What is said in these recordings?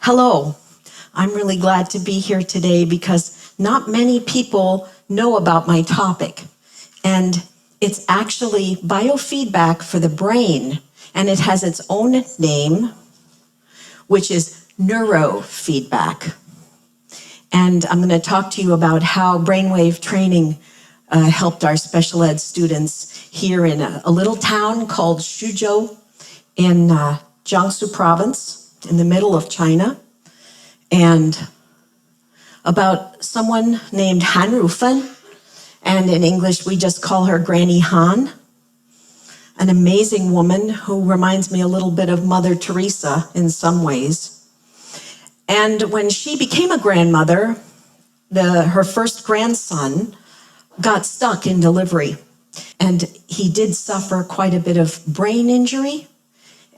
Hello, I'm really glad to be here today because not many people know about my topic. And it's actually biofeedback for the brain, and it has its own name, which is neurofeedback. And I'm going to talk to you about how brainwave training helped our special ed students here in a little town called Xuzhou in Jiangsu Province in the middle of China, and about someone named Han Rufen, and in English we just call her Granny Han, an amazing woman who reminds me a little bit of Mother Teresa in some ways. And when she became a grandmother, her first grandson got stuck in delivery, and he did suffer quite a bit of brain injury,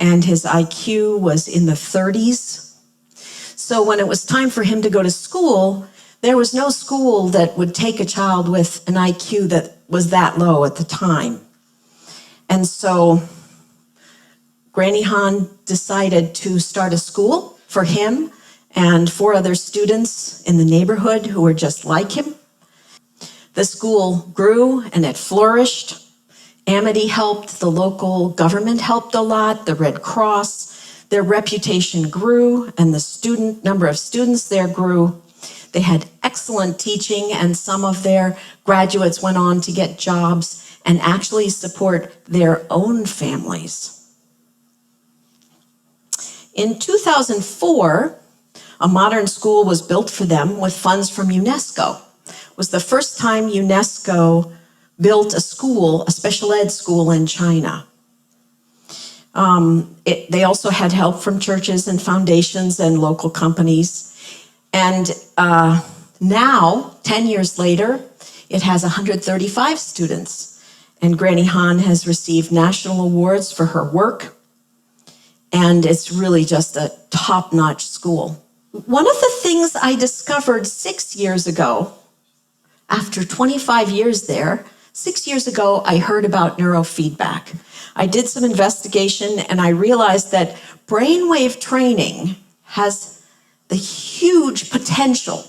and his IQ was in the 30s. So when it was time for him to go to school, there was no school that would take a child with an IQ that was that low at the time. And so Granny Han decided to start a school for him and 4 other students in the neighborhood who were just like him. The school grew and it flourished. AMEG helped, the local government helped a lot, the Red Cross. Their reputation grew and the number of students there grew. They had excellent teaching, and some of their graduates went on to get jobs and actually support their own families. In 2004, a modern school was built for them with funds from UNESCO. It was the first time UNESCO built a school, a special ed school in China. They also had help from churches and foundations and local companies. And now, 10 years later, it has 135 students. And Granny Han has received national awards for her work. And it's really just a top-notch school. One of the things I discovered 6 years ago, after 25 years there, 6 years ago, I heard about neurofeedback. I did some investigation and I realized that brainwave training has the huge potential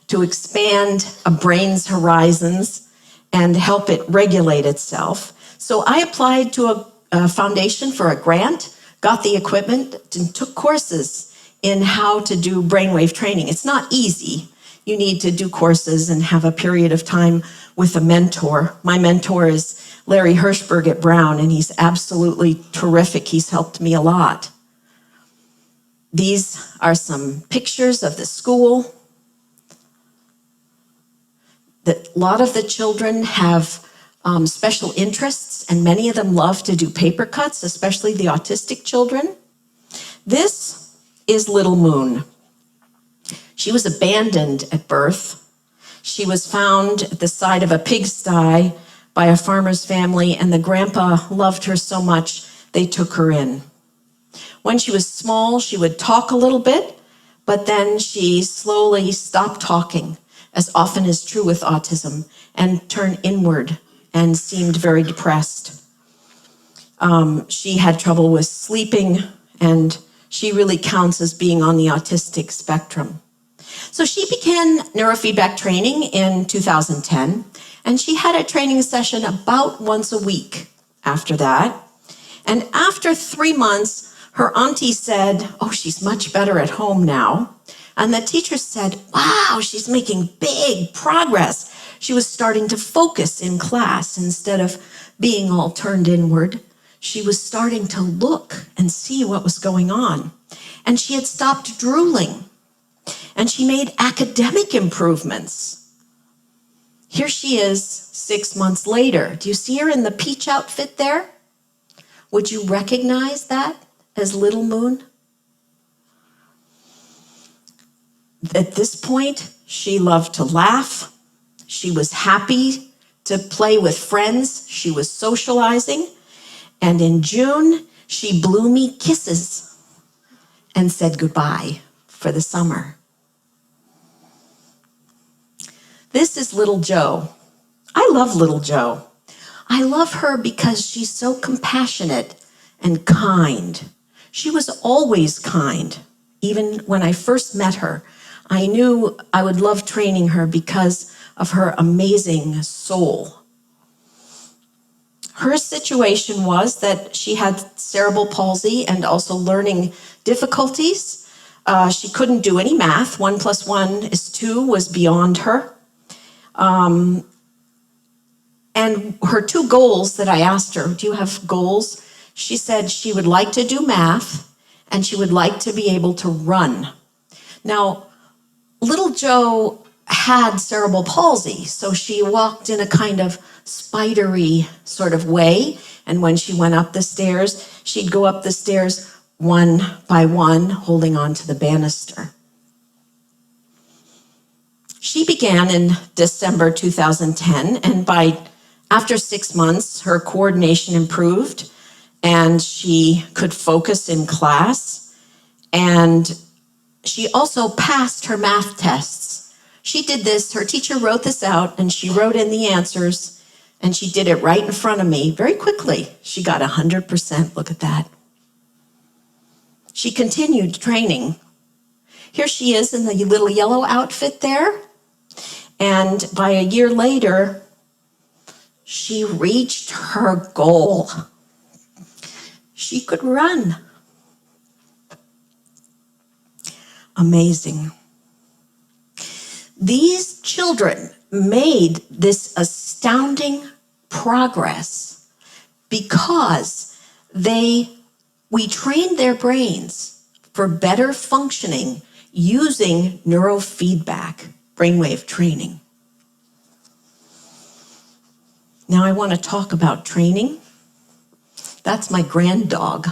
to expand a brain's horizons and help it regulate itself. So I applied to a foundation for a grant, got the equipment, and took courses in how to do brainwave training. It's not easy. You need to do courses and have a period of time with a mentor. My mentor is Larry Hirschberg at Brown, and he's absolutely terrific. He's helped me a lot. These are some pictures of the school. A lot of the children have special interests, and many of them love to do paper cuts, especially the autistic children. This is Little Moon. She was abandoned at birth. She was found at the side of a pigsty by a farmer's family, and the grandpa loved her so much, they took her in. When she was small, she would talk a little bit, but then she slowly stopped talking, as often is true with autism, and turned inward and seemed very depressed. She had trouble with sleeping, and she really counts as being on the autistic spectrum. So she began neurofeedback training in 2010, and she had a training session about once a week after that. And after 3 months, her auntie said, "Oh, she's much better at home now." And the teacher said, "Wow, she's making big progress." She was starting to focus in class instead of being all turned inward. She was starting to look and see what was going on. And she had stopped drooling. And she made academic improvements. Here she is 6 months later. Do you see her in the peach outfit there? Would you recognize that as Little Moon? At this point, she loved to laugh. She was happy to play with friends. She was socializing. And in June, she blew me kisses and said goodbye for the summer. This is Little Jo. I love Little Jo. I love her because she's so compassionate and kind. She was always kind. Even when I first met her, I knew I would love training her because of her amazing soul. Her situation was that she had cerebral palsy and also learning difficulties. She couldn't do any math. 1 + 1 is 2 was beyond her. And her 2 goals that I asked her, do you have goals? She said she would like to do math and she would like to be able to run. Now, little Jo had cerebral palsy, so she walked in a kind of spidery sort of way. And when she went up the stairs, she'd go up the stairs one by one, holding on to the banister. She began in December 2010, and after 6 months, her coordination improved, and she could focus in class, and she also passed her math tests. She did this, her teacher wrote this out, and she wrote in the answers, and she did it right in front of me very quickly. She got 100%, look at that. She continued training. Here she is in the little yellow outfit there, and by a year later, she reached her goal. She could run. Amazing. These children made this astounding progress because we trained their brains for better functioning using neurofeedback, brainwave training. Now I want to talk about training. That's my grand dog.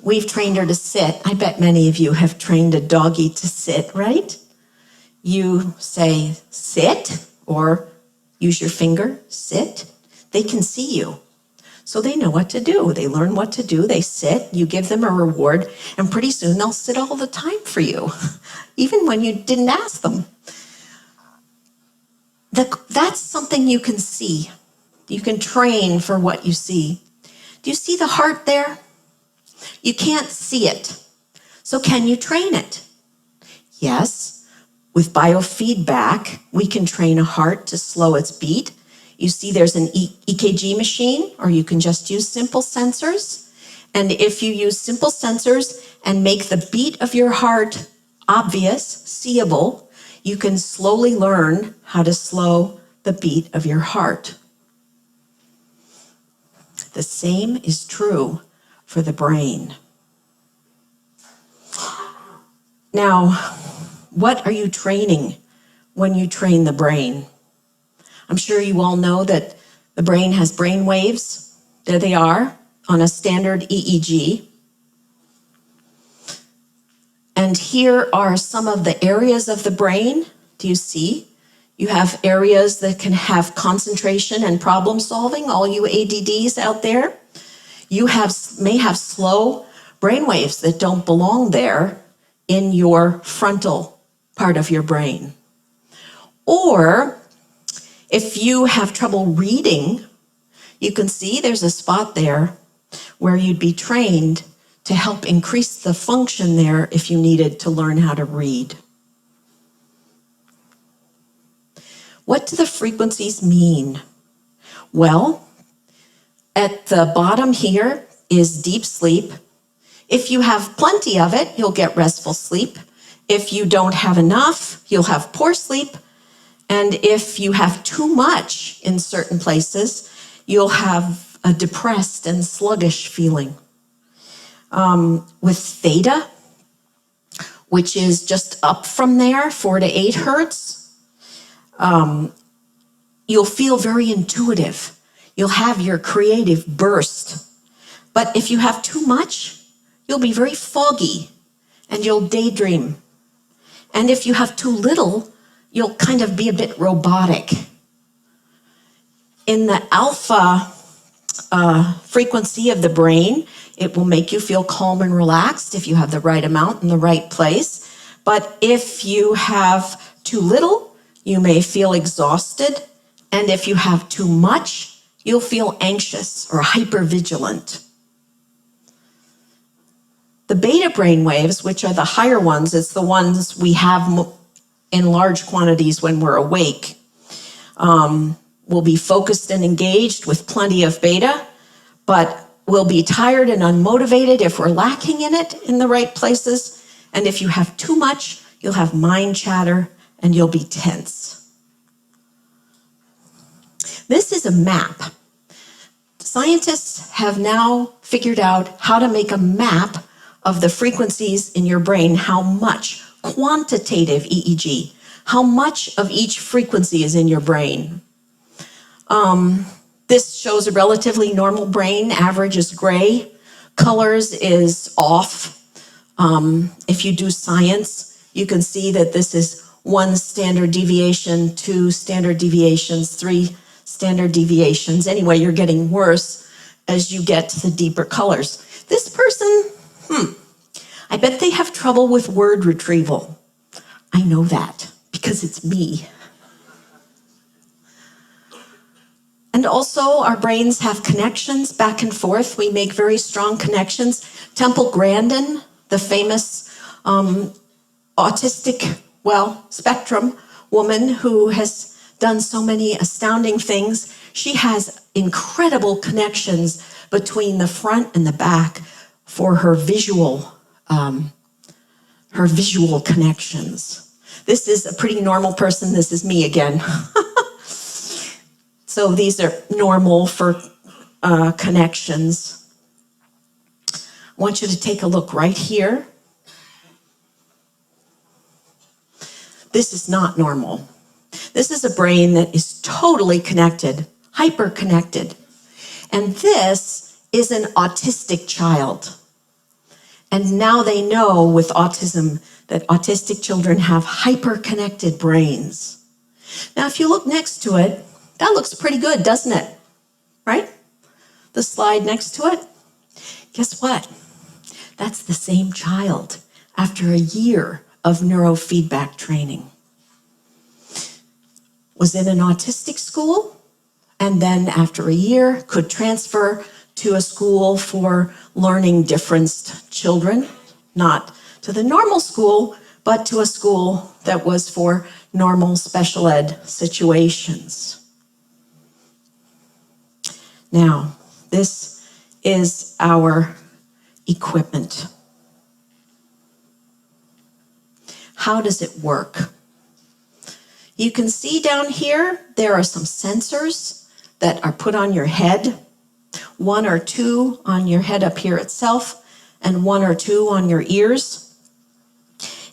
We've trained her to sit. I bet many of you have trained a doggy to sit, right? You say, sit, or use your finger, sit. They can see you. So they know what to do. They learn what to do. They sit. You give them a reward, and pretty soon they'll sit all the time for you, even when you didn't ask them. That's something you can see. You can train for what you see. Do you see the heart there? You can't see it. So can you train it? Yes. With biofeedback, we can train a heart to slow its beat. You see there's an EKG machine, or you can just use simple sensors. And if you use simple sensors and make the beat of your heart obvious, seeable, you can slowly learn how to slow the beat of your heart. The same is true for the brain. Now, what are you training when you train the brain? I'm sure you all know that the brain has brain waves. There they are on a standard EEG. And here are some of the areas of the brain. Do you see? You have areas that can have concentration and problem solving, all you ADDs out there. You may have slow brain waves that don't belong there in your frontal part of your brain. Or if you have trouble reading, you can see there's a spot there where you'd be trained to help increase the function there if you needed to learn how to read. What do the frequencies mean? Well, at the bottom here is deep sleep. If you have plenty of it, you'll get restful sleep. If you don't have enough, you'll have poor sleep. And if you have too much in certain places, you'll have a depressed and sluggish feeling. With theta, which is just up from there, 4 to 8 hertz, you'll feel very intuitive. You'll have your creative burst. But if you have too much, you'll be very foggy and you'll daydream. And if you have too little, you'll kind of be a bit robotic. In the alpha frequency of the brain, it will make you feel calm and relaxed if you have the right amount in the right place. But if you have too little, you may feel exhausted. And if you have too much, you'll feel anxious or hypervigilant. The beta brain waves, which are the higher ones, it's the ones we have in large quantities when we're awake, will be focused and engaged with plenty of beta, but we'll be tired and unmotivated if we're lacking in it in the right places. And if you have too much, you'll have mind chatter and you'll be tense. This is a map. Scientists have now figured out how to make a map of the frequencies in your brain, how much quantitative EEG, how much of each frequency is in your brain. This shows a relatively normal brain. Average is gray. Colors is off. If you do science, you can see that this is 1 standard deviation, 2 standard deviations, 3 standard deviations. Anyway, you're getting worse as you get to the deeper colors. This person, I bet they have trouble with word retrieval. I know that because it's me. And also, our brains have connections back and forth. We make very strong connections. Temple Grandin, the famous autistic, spectrum woman who has done so many astounding things, she has incredible connections between the front and the back for her visual connections. This is a pretty normal person. This is me again. So these are normal for connections. I want you to take a look right here. This is not normal. This is a brain that is totally connected, hyper-connected. And this is an autistic child. And now they know with autism that autistic children have hyper-connected brains. Now, if you look next to it, that looks pretty good, doesn't it? Right? The slide next to it. Guess what? That's the same child after a year of neurofeedback training. Was in an autistic school, and then after a year could transfer to a school for learning differenced children, not to the normal school, but to a school that was for normal special ed situations. Now, this is our equipment. How does it work? You can see down here, there are some sensors that are put on your head, 1 or 2 on your head up here itself, and 1 or 2 on your ears.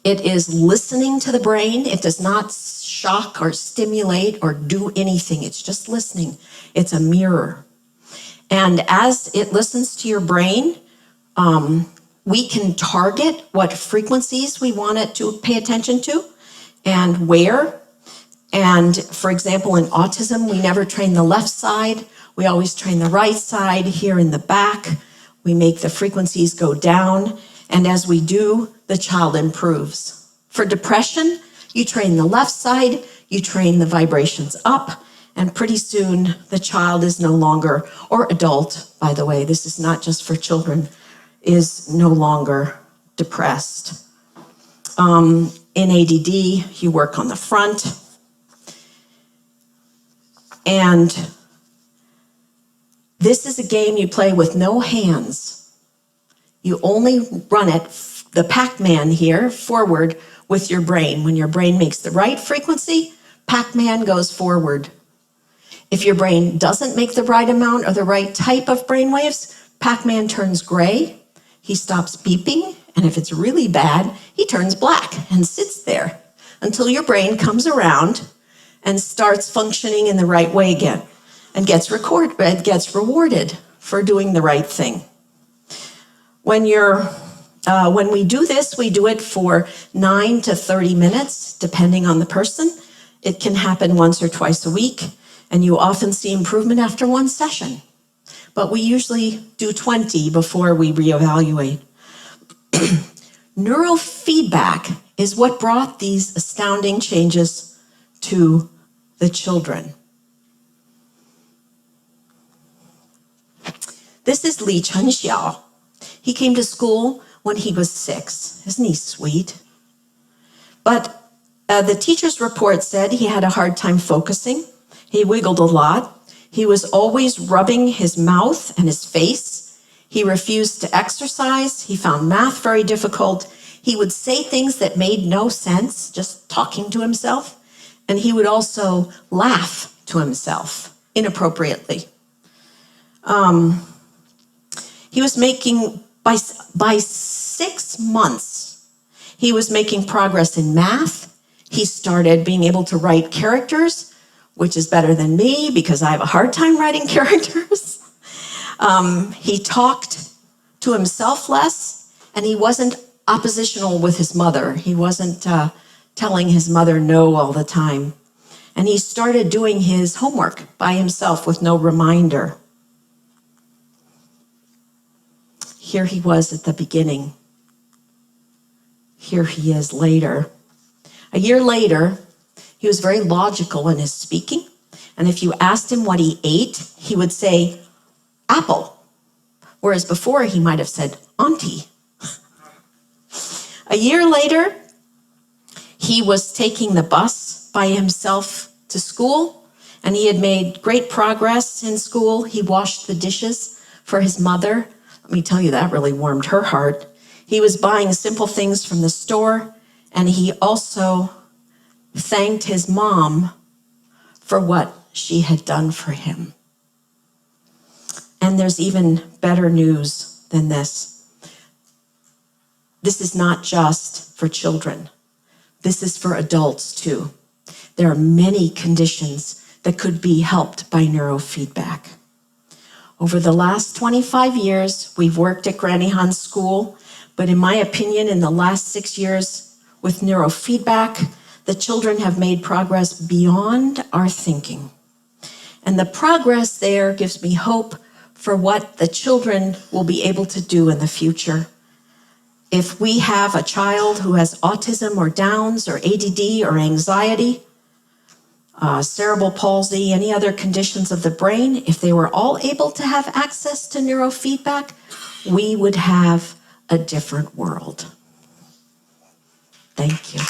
It is listening to the brain. It does not shock or stimulate or do anything. It's just listening. It's a mirror. And as it listens to your brain, we can target what frequencies we want it to pay attention to and where. And for example, in autism, we never train the left side. We always train the right side here in the back. We make the frequencies go down. And as we do, the child improves. For depression, you train the left side, you train the vibrations up, and pretty soon the child is no longer, or adult, by the way, this is not just for children, is no longer depressed. In ADD, you work on the front. And this is a game you play with no hands. You only run it, the Pac-Man here, forward with your brain. When your brain makes the right frequency, Pac-Man goes forward. If your brain doesn't make the right amount or the right type of brain waves, Pac-Man turns gray, he stops beeping, and if it's really bad, he turns black and sits there until your brain comes around and starts functioning in the right way again and gets rewarded for doing the right thing. When we do this, we do it for 9 to 30 minutes, depending on the person. It can happen once or twice a week, and you often see improvement after 1 session. But we usually do 20 before we reevaluate. Neurofeedback is what brought these astounding changes to the children. This is Li Chen Xiao. He came to school when he was 6. Isn't he sweet? But the teacher's report said he had a hard time focusing. He wiggled a lot. He was always rubbing his mouth and his face. He refused to exercise. He found math very difficult. He would say things that made no sense, just talking to himself. And he would also laugh to himself inappropriately. He was making, by 6 months, he was making progress in math. He started being able to write characters, which is better than me because I have a hard time writing characters. He talked to himself less, and he wasn't oppositional with his mother. He wasn't telling his mother no all the time. And he started doing his homework by himself with no reminder. Here he was at the beginning. Here he is later. A year later, he was very logical in his speaking. And if you asked him what he ate, he would say, apple. Whereas before, he might have said, auntie. A year later, he was taking the bus by himself to school, and he had made great progress in school. He washed the dishes for his mother. Let me tell you, that really warmed her heart. He was buying simple things from the store, and he also thanked his mom for what she had done for him. And there's even better news than this. This is not just for children. This is for adults too. There are many conditions that could be helped by neurofeedback. Over the last 25 years, we've worked at Granny Han's school, but in my opinion, in the last 6 years with neurofeedback, the children have made progress beyond our thinking. And the progress there gives me hope for what the children will be able to do in the future. If we have a child who has autism or Downs or ADD or anxiety, cerebral palsy, any other conditions of the brain, if they were all able to have access to neurofeedback, we would have a different world. Thank you.